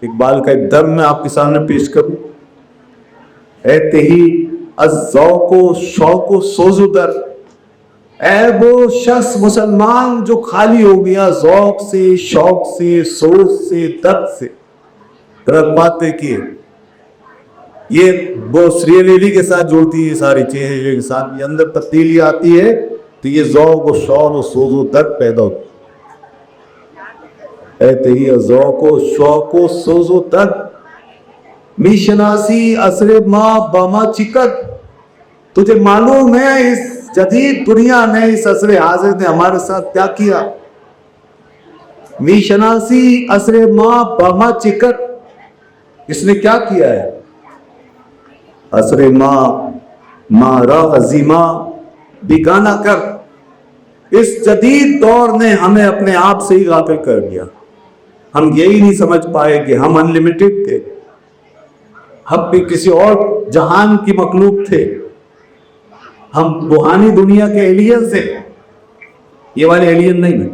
اقبال کا ایک درد میں آپ کے سامنے پیش کروں. اے تہی از ذوق و شوق و سوز و در، اے وہ شخص مسلمان جو خالی ہو گیا ذوق سے، شوق سے، سوز سے، درد سے. درد بات دیکھیے، یہ وہ سریلیلی کے ساتھ جوڑتی ہے ساری چیزیں کے ساتھ، یہ اندر تبدیلی آتی ہے تو یہ ذوق و شوق و سوز و درد پیدا ہوتا ہے. اے تہی از ذوق و شوق و سوز و درد، می شناسی عصر ما باما چکت. تجھے معلوم ہے اس جدید دنیا نے، اس عصر حاضر نے ہمارے ساتھ کیا کیا؟ می شناسی عصر ما باما چکت، اس نے کیا کیا ہے؟ عصر ما را عظیمہ بیگانہ کر. اس جدید دور نے ہمیں اپنے آپ سے ہی غافل کر دیا. ہم یہی نہیں سمجھ پائے کہ ہم انلیمیٹڈ تھے، ہم بھی کسی اور جہان کی مخلوق تھے، ہم روحانی دنیا کے ایلینز تھے. یہ والے ایلین نہیں ہیں،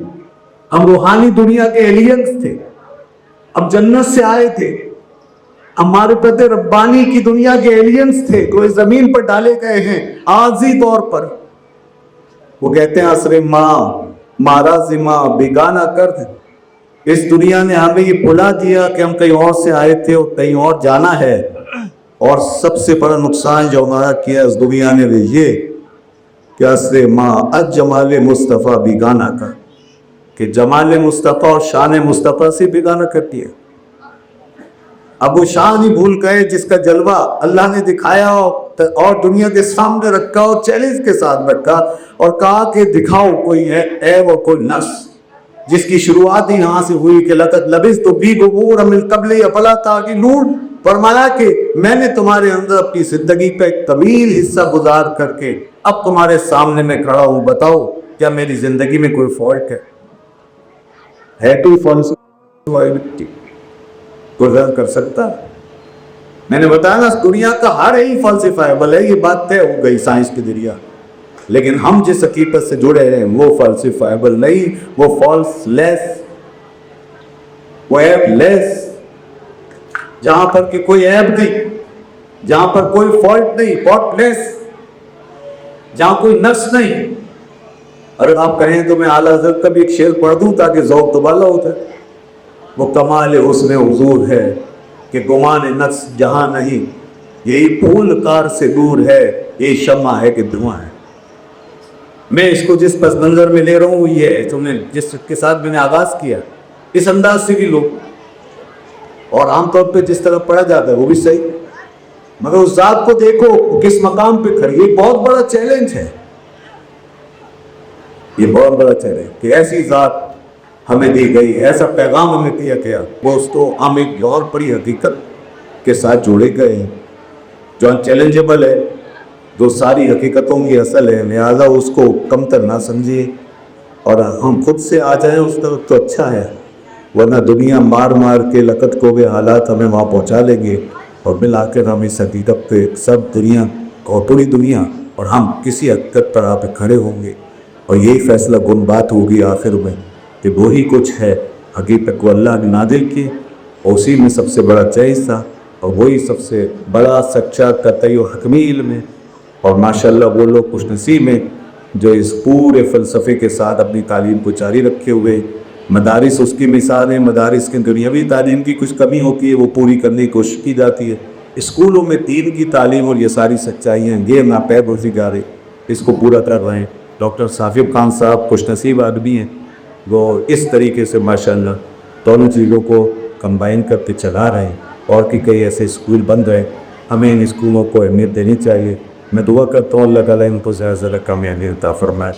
ہم روحانی دنیا کے ایلینز تھے. ہم جنت سے آئے تھے، ہمارے پتے ربانی کی دنیا کے ایلینز تھے، کوئی زمین پر ڈالے گئے ہیں عارضی طور پر. وہ کہتے ہیں عصر مارا زما بیگانہ کر. اس دنیا نے ہمیں یہ بھلا دیا کہ ہم کہیں اور سے آئے تھے اور کہیں اور جانا ہے. اور سب سے بڑا نقصان جو ہمارا کیا اس دنیا نے یہ کہ عصر از جمال مصطفیٰ بیگانہ کر، کہ جمال مصطفیٰ اور شان مصطفیٰ سے بیگانہ کرتی ہے. اب وہ شان ہی بھول گئے جس کا جلوہ اللہ نے دکھایا اور دنیا کے سامنے رکھا اور چیلنج کے ساتھ رکھا اور کہا کہ دکھاؤ کوئی ہے عیب اور کوئی نقص، جس کی شروعات ہی یہاں سے ہوئی کہ لقد لبثت فیکم من قبل افلا تعقلون. فرمایا کہ میں نے تمہارے اندر اپنی زندگی کا ایک طویل حصہ گزار کر کے اب تمہارے سامنے میں کھڑا ہوں، بتاؤ کیا میری زندگی میں کوئی فالٹ ہے کوئی فالٹ گزر کر سکتا؟ میں نے بتایا نا دنیا کا ہر ہی فلسفائبل ہے، یہ بات طے ہو گئی سائنس کے ذریعہ. لیکن ہم جس حقیقت سے جڑے ہیں وہ فلسفائبل نہیں، وہ فالس لیس، وہ عیب لیس، جہاں پر کہ کوئی عیب نہیں، جہاں پر کوئی فالٹ نہیں، فالٹ لیس، جہاں کوئی نقص نہیں. اگر آپ کہیں تو میں اعلیٰ حضرت کا بھی ایک شعر پڑھ دوں تاکہ ذوق دوبالا ہو جائے. وہ کمال حسن حضور ہے کہ گمان نقص جہاں نہیں، یہی پھول کار سے دور ہے، یہ شمع ہے کہ دھواں ہے. میں اس کو جس پس منظر میں لے رہا ہوں یہ ہے تم نے جس کے ساتھ میں نے آغاز کیا، اس انداز سے بھی لو. اور عام طور پہ جس طرح پڑھا جاتا ہے وہ بھی صحیح، مگر اس ذات کو دیکھو کس مقام پہ کھڑی. یہ بہت بڑا چیلنج ہے، یہ بہت بڑا چیلنج کہ ایسی ذات ہمیں دی گئی، ایسا پیغام ہمیں دیا گیا. دوستو ہم ایک اور بڑی حقیقت کے ساتھ جوڑے گئے ہیں جو چیلنجبل ہے، جو ساری حقیقتوں کی اصل ہے. لہذا اس کو کمتر نہ سمجھیے اور ہم خود سے آ جائیں اس طرف تو اچھا ہے، ورنہ دنیا مار مار کے لقت کو بھی حالات ہمیں وہاں پہنچا لیں گے اور ملا کر ہم اس حقیقت پہ سب دنیا اور پوری دنیا اور ہم کسی حقیقت پر آپ کھڑے ہوں گے اور یہی فیصلہ کن بات ہوگی آخر میں کہ وہی کچھ ہے حقیقت کو اللہ نے نازل کی اور اسی میں سب سے بڑا چیز تھا اور وہی سب سے بڑا سچا قطعی و حکمی علم ہے. اور ماشاءاللہ وہ لوگ خوش نصیب ہیں جو اس پورے فلسفے کے ساتھ اپنی تعلیم کو جاری رکھے ہوئے. مدارس اس کی مثال ہیں، مدارس کی دنیاوی تعلیم کی کچھ کمی ہوتی ہے وہ پوری کرنے کی کوشش کی جاتی ہے. اسکولوں میں دین کی تعلیم اور یہ ساری سچائیاں یہ ناپید روزگار اس کو پورا کر رہے ہیں. ڈاکٹر ثاقب خان صاحب خوش نصیب آدمی ہیں، وہ اس طریقے سے ماشاءاللہ دونوں چیزوں کو کمبائن کرتے چلا رہے ہیں اور کہ کئی ایسے اسکول بند رہے. ہمیں ان اسکولوں کو اہمیت دینی چاہیے. میں دعا کرتا ہوں اللہ تعالیٰ ان کو زیادہ سے زیادہ کامیابی عطا فرمائے.